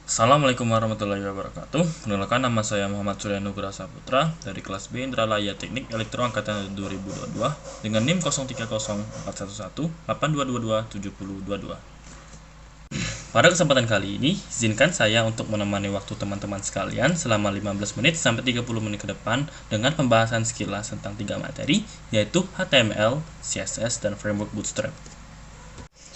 Assalamualaikum warahmatullahi wabarakatuh. Perkenalkan, nama saya Muhammad Surya Nugraha Saputra dari kelas B Indralaya Teknik Elektro angkatan 2022 dengan NIM 03041182227022. Pada kesempatan kali ini, izinkan saya untuk menemani waktu teman-teman sekalian selama 15 menit sampai 30 menit ke depan dengan pembahasan sekilas tentang 3 materi, yaitu HTML, CSS, dan Framework Bootstrap.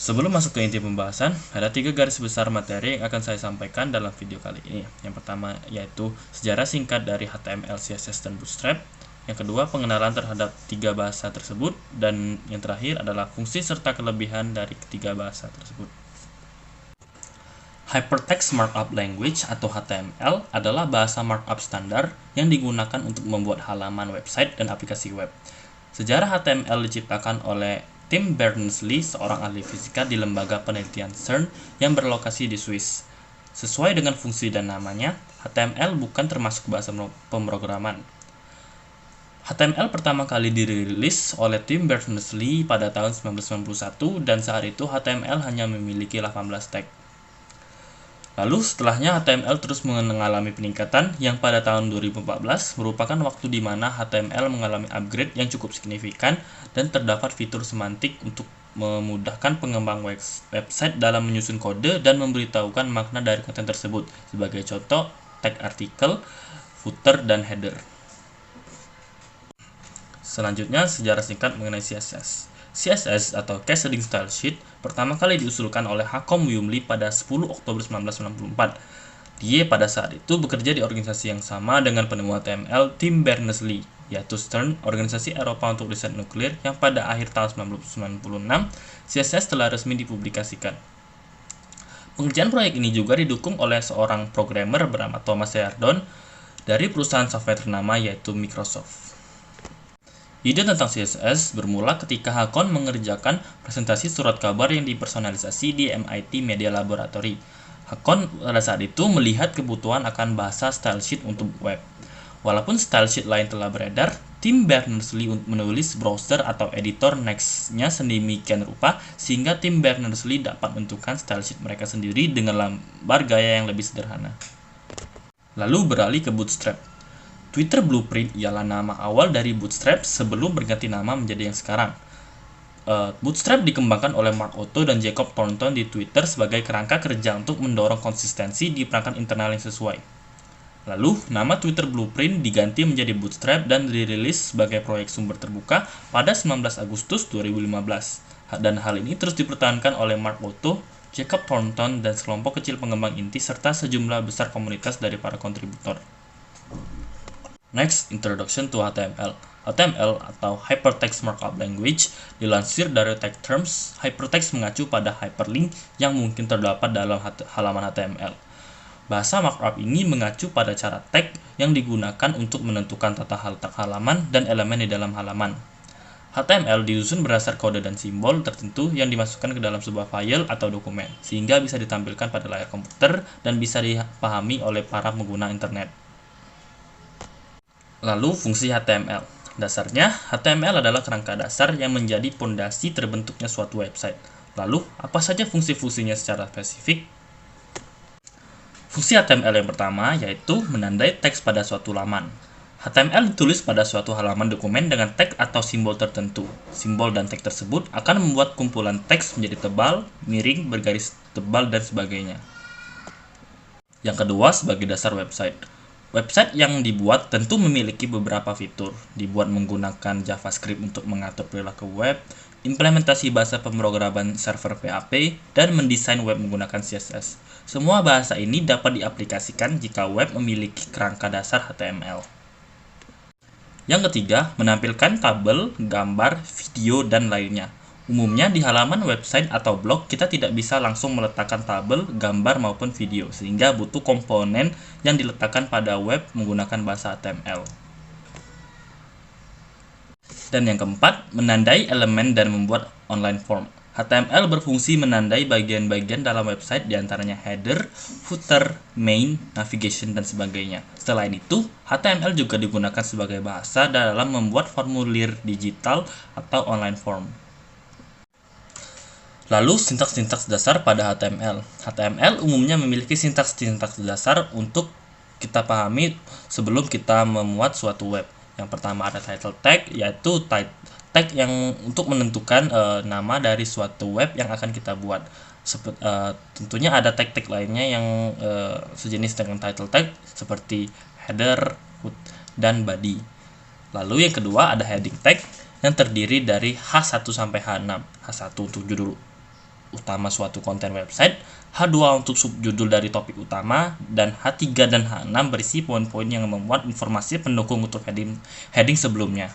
Sebelum masuk ke inti pembahasan, ada 3 garis besar materi yang akan saya sampaikan dalam video kali ini. Yang pertama yaitu sejarah singkat dari HTML, CSS, dan Bootstrap. Yang kedua, pengenalan terhadap 3 bahasa tersebut. Dan yang terakhir adalah fungsi serta kelebihan dari ketiga bahasa tersebut. Hypertext Markup Language atau HTML adalah bahasa markup standar yang digunakan untuk membuat halaman website dan aplikasi web. Sejarah HTML diciptakan oleh Tim Berners-Lee, seorang ahli fisika di lembaga penelitian CERN yang berlokasi di Swiss. Sesuai dengan fungsi dan namanya, HTML bukan termasuk bahasa pemrograman. HTML pertama kali dirilis oleh Tim Berners-Lee pada tahun 1991 dan saat itu HTML hanya memiliki 18 tag. Lalu setelahnya HTML terus mengalami peningkatan yang pada tahun 2014 merupakan waktu di mana HTML mengalami upgrade yang cukup signifikan dan terdapat fitur semantik untuk memudahkan pengembang website dalam menyusun kode dan memberitahukan makna dari konten tersebut. Sebagai contoh, tag artikel, footer, dan header. Selanjutnya, sejarah singkat mengenai CSS. CSS atau Cascading Style Sheet pertama kali diusulkan oleh Hakom Wyomley pada 10 Oktober 1994. Dia pada saat itu bekerja di organisasi yang sama dengan penemu HTML Tim Berners-Lee, yaitu CERN, Organisasi Eropa untuk Riset Nuklir, yang pada akhir tahun 1996 CSS telah resmi dipublikasikan. Pengerjaan proyek ini juga didukung oleh seorang programmer bernama Thomas Seardon dari perusahaan software ternama yaitu Microsoft. Ide tentang CSS bermula ketika Hakon mengerjakan presentasi surat kabar yang dipersonalisasi di MIT Media Laboratory. Hakon pada saat itu melihat kebutuhan akan bahasa style sheet untuk web. Walaupun style sheet lain telah beredar, Tim Berners-Lee menulis browser atau editor Next-nya sedemikian rupa sehingga Tim Berners-Lee dapat menentukan style sheet mereka sendiri dengan lembar gaya yang lebih sederhana. Lalu beralih ke Bootstrap. Twitter Blueprint ialah nama awal dari Bootstrap sebelum berganti nama menjadi yang sekarang. Bootstrap dikembangkan oleh Mark Otto dan Jacob Thornton di Twitter sebagai kerangka kerja untuk mendorong konsistensi di perangkat internal yang sesuai. Lalu, nama Twitter Blueprint diganti menjadi Bootstrap dan dirilis sebagai proyek sumber terbuka pada 19 Agustus 2015. Dan hal ini terus dipertahankan oleh Mark Otto, Jacob Thornton, dan sekelompok kecil pengembang inti serta sejumlah besar komunitas dari para kontributor. Next, Introduction to HTML. HTML atau Hypertext Markup Language dilansir dari tag terms. Hypertext mengacu pada hyperlink yang mungkin terdapat dalam halaman HTML. Bahasa markup ini mengacu pada cara tag yang digunakan untuk menentukan tata letak halaman dan elemen di dalam halaman. HTML disusun berdasar kode dan simbol tertentu yang dimasukkan ke dalam sebuah file atau dokumen, sehingga bisa ditampilkan pada layar komputer dan bisa dipahami oleh para pengguna internet. Lalu, fungsi HTML. Dasarnya, HTML adalah kerangka dasar yang menjadi pondasi terbentuknya suatu website. Lalu, apa saja fungsi-fungsinya secara spesifik? Fungsi HTML yang pertama yaitu menandai teks pada suatu laman. HTML ditulis pada suatu halaman dokumen dengan tag atau simbol tertentu. Simbol dan tag tersebut akan membuat kumpulan teks menjadi tebal, miring, bergaris tebal, dan sebagainya. Yang kedua, sebagai dasar website. Website yang dibuat tentu memiliki beberapa fitur, dibuat menggunakan JavaScript untuk mengatur perilaku web, implementasi bahasa pemrograman server PHP, dan mendesain web menggunakan CSS. Semua bahasa ini dapat diaplikasikan jika web memiliki kerangka dasar HTML. Yang ketiga, menampilkan tabel, gambar, video, dan lainnya. Umumnya di halaman website atau blog kita tidak bisa langsung meletakkan tabel, gambar maupun video sehingga butuh komponen yang diletakkan pada web menggunakan bahasa HTML. Dan yang keempat, menandai elemen dan membuat online form. HTML berfungsi menandai bagian-bagian dalam website diantaranya header, footer, main, navigation, dan sebagainya. Selain itu, HTML juga digunakan sebagai bahasa dalam membuat formulir digital atau online form. Lalu sintaks-sintaks dasar pada HTML. HTML umumnya memiliki sintaks-sintaks dasar untuk kita pahami sebelum kita memuat suatu web. Yang pertama ada title tag, yaitu tag yang untuk menentukan nama dari suatu web yang akan kita buat. Tentunya ada tag-tag lainnya yang sejenis dengan title tag seperti header, hood, dan body. Lalu yang kedua ada heading tag yang terdiri dari H1 sampai H6. H1 untuk judul utama suatu konten website, H2 untuk subjudul dari topik utama, dan H3 dan H6 berisi poin-poin yang memuat informasi pendukung untuk heading sebelumnya.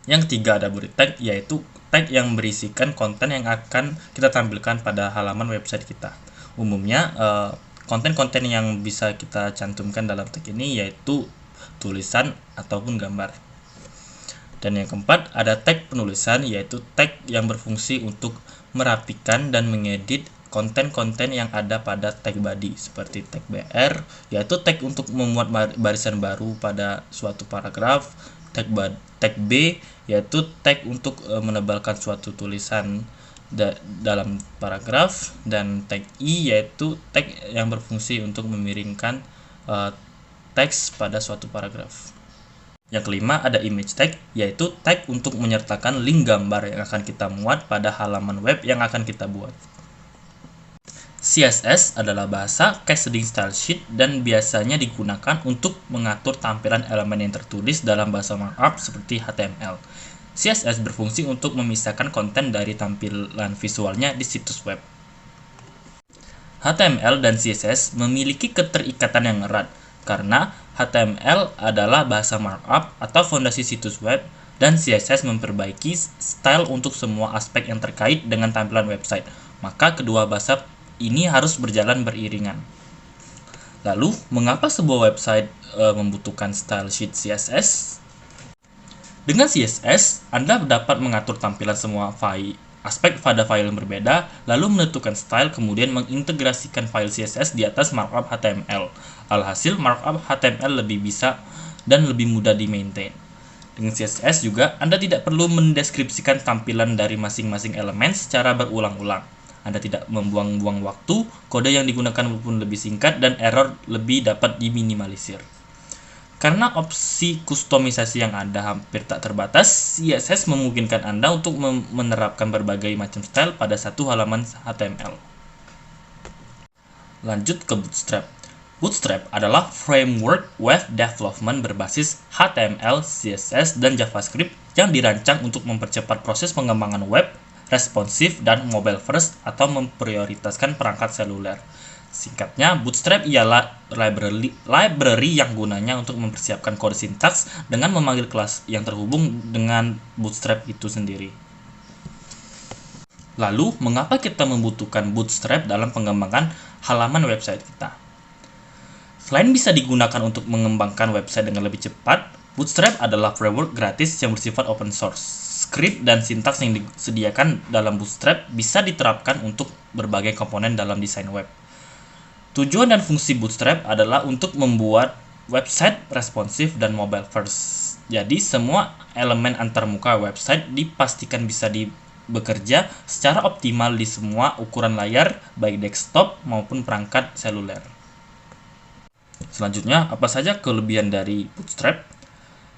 Yang ketiga ada body tag, yaitu tag yang berisikan konten yang akan kita tampilkan pada halaman website kita. Umumnya konten-konten yang bisa kita cantumkan dalam tag ini yaitu tulisan ataupun gambar. Dan yang keempat ada tag penulisan, yaitu tag yang berfungsi untuk merapikan dan mengedit konten-konten yang ada pada tag body seperti tag BR, yaitu tag untuk memuat barisan baru pada suatu paragraf, tag B yaitu tag untuk menebalkan suatu tulisan dalam paragraf, dan tag I yaitu tag yang berfungsi untuk memiringkan teks pada suatu paragraf. Yang kelima ada image tag, yaitu tag untuk menyertakan link gambar yang akan kita muat pada halaman web yang akan kita buat. CSS adalah bahasa Cascading Style Sheet dan biasanya digunakan untuk mengatur tampilan elemen yang tertulis dalam bahasa markup seperti HTML. CSS berfungsi untuk memisahkan konten dari tampilan visualnya di situs web. HTML dan CSS memiliki keterikatan yang erat karena HTML adalah bahasa markup atau fondasi situs web, dan CSS memperbaiki style untuk semua aspek yang terkait dengan tampilan website. Maka kedua bahasa ini harus berjalan beriringan. Lalu, mengapa sebuah website membutuhkan style sheet CSS? Dengan CSS, Anda dapat mengatur tampilan semua aspek pada file yang berbeda, lalu menentukan style, kemudian mengintegrasikan file CSS di atas markup HTML. Alhasil, markup HTML lebih bisa dan lebih mudah di-maintain. Dengan CSS juga, Anda tidak perlu mendeskripsikan tampilan dari masing-masing elemen secara berulang-ulang. Anda tidak membuang-buang waktu, kode yang digunakan pun lebih singkat, dan error lebih dapat diminimalisir. Karena opsi kustomisasi yang ada hampir tak terbatas, CSS memungkinkan Anda untuk menerapkan berbagai macam style pada satu halaman HTML. Lanjut ke Bootstrap. Bootstrap adalah framework web development berbasis HTML, CSS, dan JavaScript yang dirancang untuk mempercepat proses pengembangan web, responsif, dan mobile first atau memprioritaskan perangkat seluler. Singkatnya, Bootstrap ialah library yang gunanya untuk mempersiapkan kode sintaks dengan memanggil kelas yang terhubung dengan Bootstrap itu sendiri. Lalu, mengapa kita membutuhkan Bootstrap dalam pengembangan halaman website kita? Selain bisa digunakan untuk mengembangkan website dengan lebih cepat, Bootstrap adalah framework gratis yang bersifat open source. Script dan sintaks yang disediakan dalam Bootstrap bisa diterapkan untuk berbagai komponen dalam desain web. Tujuan dan fungsi Bootstrap adalah untuk membuat website responsif dan mobile first. Jadi semua elemen antarmuka website dipastikan bisa bekerja secara optimal di semua ukuran layar, baik desktop maupun perangkat seluler. Selanjutnya, apa saja kelebihan dari Bootstrap?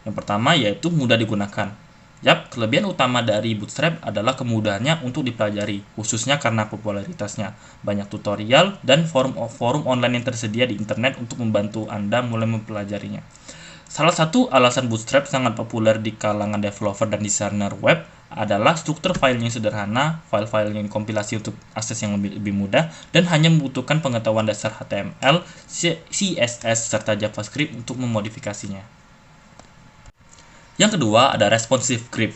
Yang pertama yaitu mudah digunakan. Kelebihan utama dari Bootstrap adalah kemudahannya untuk dipelajari, khususnya karena popularitasnya. Banyak tutorial dan forum online yang tersedia di internet untuk membantu Anda mulai mempelajarinya. Salah satu alasan Bootstrap sangat populer di kalangan developer dan desainer web adalah struktur filenya sederhana, file-file yang kompilasi untuk akses yang lebih mudah, dan hanya membutuhkan pengetahuan dasar HTML, CSS, serta JavaScript untuk memodifikasinya. Yang kedua ada responsive grid.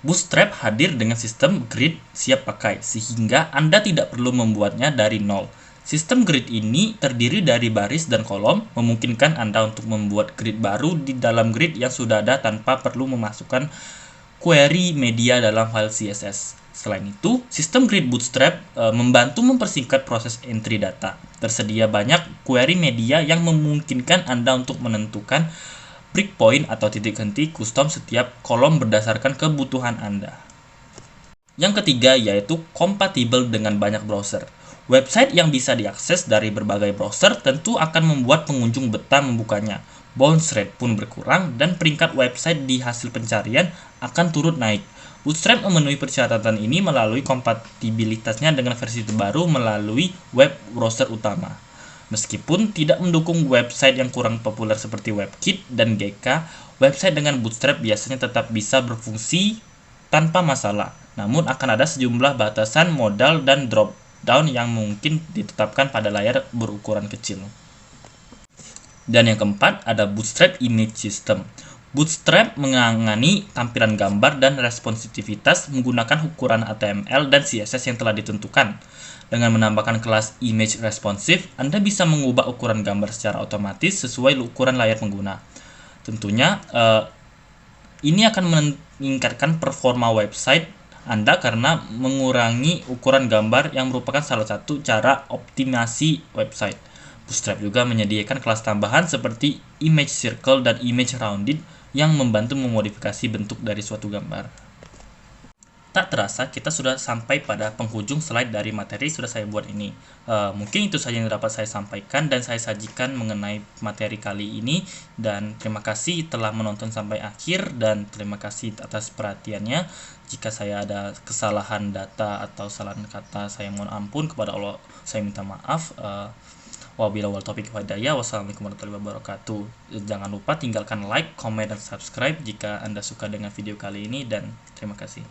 Bootstrap hadir dengan sistem grid siap pakai, sehingga Anda tidak perlu membuatnya dari nol. Sistem grid ini terdiri dari baris dan kolom, memungkinkan Anda untuk membuat grid baru di dalam grid yang sudah ada tanpa perlu memasukkan query media dalam file CSS. Selain itu, sistem grid Bootstrap membantu mempersingkat proses entry data. Tersedia banyak query media yang memungkinkan Anda untuk menentukan breakpoint atau titik henti custom setiap kolom berdasarkan kebutuhan Anda. Yang ketiga yaitu kompatibel dengan banyak browser. Website yang bisa diakses dari berbagai browser tentu akan membuat pengunjung betah membukanya. Bounce rate pun berkurang dan peringkat website di hasil pencarian akan turut naik. Bootstrap memenuhi persyaratan ini melalui kompatibilitasnya dengan versi terbaru melalui web browser utama. Meskipun tidak mendukung website yang kurang populer seperti WebKit dan GK, website dengan Bootstrap biasanya tetap bisa berfungsi tanpa masalah. Namun akan ada sejumlah batasan modal dan drop down yang mungkin ditetapkan pada layar berukuran kecil. Dan yang keempat ada Bootstrap Image System. Bootstrap menangani tampilan gambar dan responsivitas menggunakan ukuran HTML dan CSS yang telah ditentukan. Dengan menambahkan kelas Image Responsive, Anda bisa mengubah ukuran gambar secara otomatis sesuai ukuran layar pengguna. Tentunya ini akan meningkatkan performa website Anda karena mengurangi ukuran gambar yang merupakan salah satu cara optimasi website. Bootstrap juga menyediakan kelas tambahan seperti Image Circle dan Image Rounded yang membantu memodifikasi bentuk dari suatu gambar. Tak terasa kita sudah sampai pada penghujung slide dari materi sudah saya buat ini. Mungkin itu saja yang dapat saya sampaikan dan saya sajikan mengenai materi kali ini, dan terima kasih telah menonton sampai akhir dan terima kasih atas perhatiannya. Jika saya ada kesalahan data atau salah kata, saya mohon ampun kepada Allah, saya minta maaf. Wabillahi wal taufiq wal hidayah. Wassalamualaikum warahmatullahi wabarakatuh. Jangan lupa tinggalkan like, comment, dan subscribe jika Anda suka dengan video kali ini, dan terima kasih.